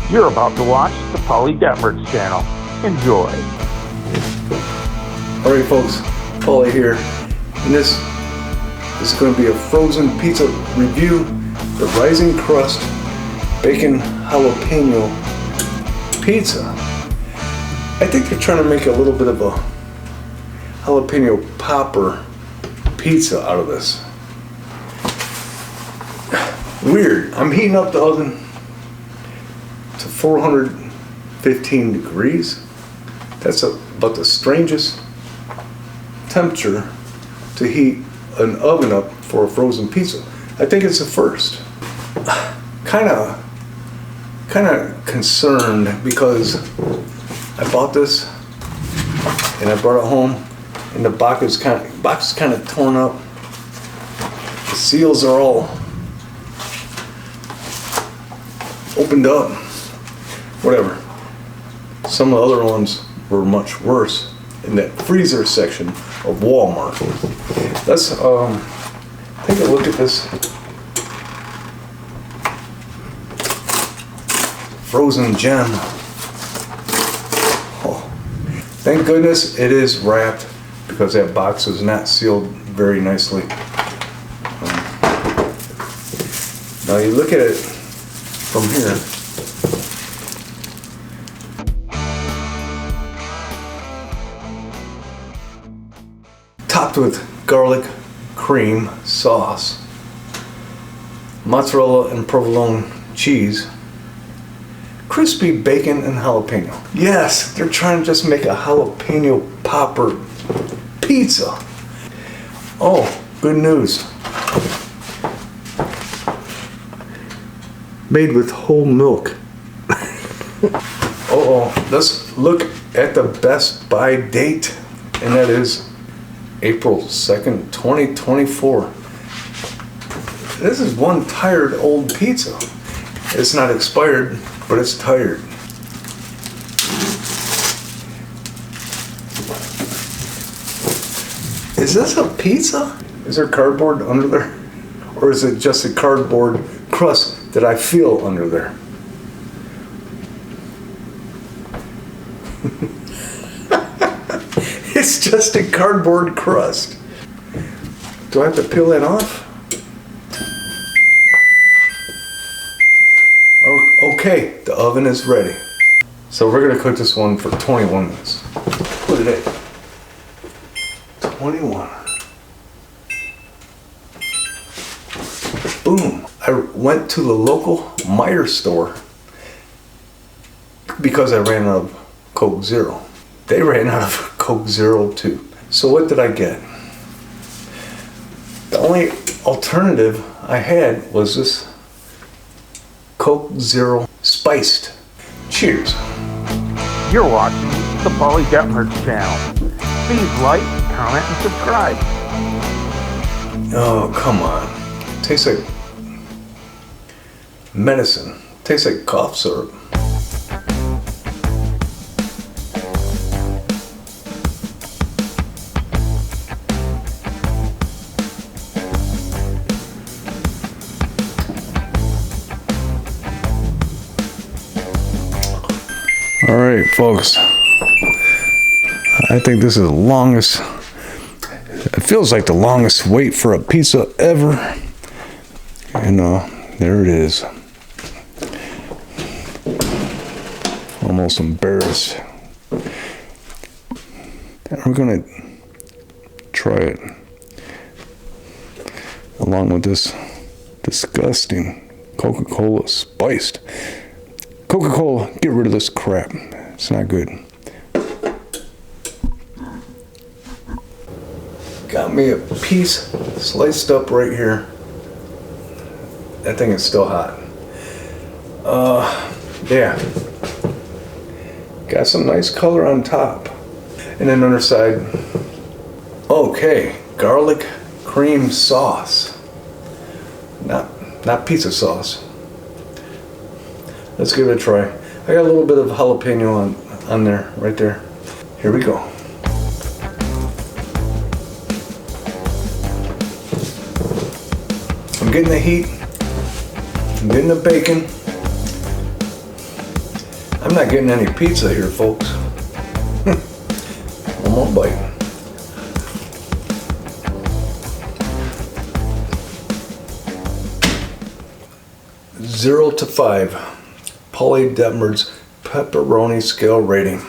You're about to watch the Polly Detmers channel. Enjoy. Alright folks, Polly here. And this is going to be a frozen pizza review. The Rising Crust Bacon Jalapeno Pizza. I think they're trying to make a little bit of a jalapeno popper pizza out of this. Weird. I'm heating up the oven to 415 degrees. That's about the strangest temperature to heat an oven up for a frozen pizza. I think it's a first. Kind of concerned because I bought this and I brought it home and the box is kind of torn up. The seals are all opened up. Whatever. Some of the other ones were much worse in that freezer section of Walmart. Let's take a look at this frozen gem. Oh, thank goodness it is wrapped because that box is not sealed very nicely. Now you look at it from here. Topped with garlic cream sauce, mozzarella and provolone cheese, crispy bacon and jalapeno. Yes, they're trying to just make a jalapeno popper pizza. Oh, good news. Made with whole milk. Let's look at the Best By date, and that is April 2nd, 2024. This is one tired old pizza. It's not expired, but it's tired. Is this a pizza? Is there cardboard under there? Or is it just a cardboard crust that I feel under there? It's just a cardboard crust. Do I have to peel that off? Okay, the oven is ready. So we're gonna cook this one for 21 minutes. Put it in. 21. Boom. I went to the local Meijer store because I ran out of Coke Zero. They ran out of Coke Zero too. So what did I get? The only alternative I had was this Coke Zero Spiced. Cheers. You're watching the Polly Detmers channel. Please like, comment, and subscribe. Oh, come on. Tastes like medicine. Tastes like cough syrup. All right, folks. I think this is the longest. It feels like the longest wait for a pizza ever. And there it is. Almost embarrassed. And we're gonna try it along with this disgusting Coca-Cola spiced. Coca-Cola, get rid of this crap. It's not good. Got me a piece sliced up right here. That thing is still hot. Yeah. Got some nice color on top. And then underside, okay, garlic cream sauce. Not pizza sauce. Let's give it a try. I got a little bit of jalapeno on there, right there. Here we go. I'm getting the heat. I'm getting the bacon. I'm not getting any pizza here, folks. One more bite. Zero to 5. Paulie Detmer's pepperoni scale rating.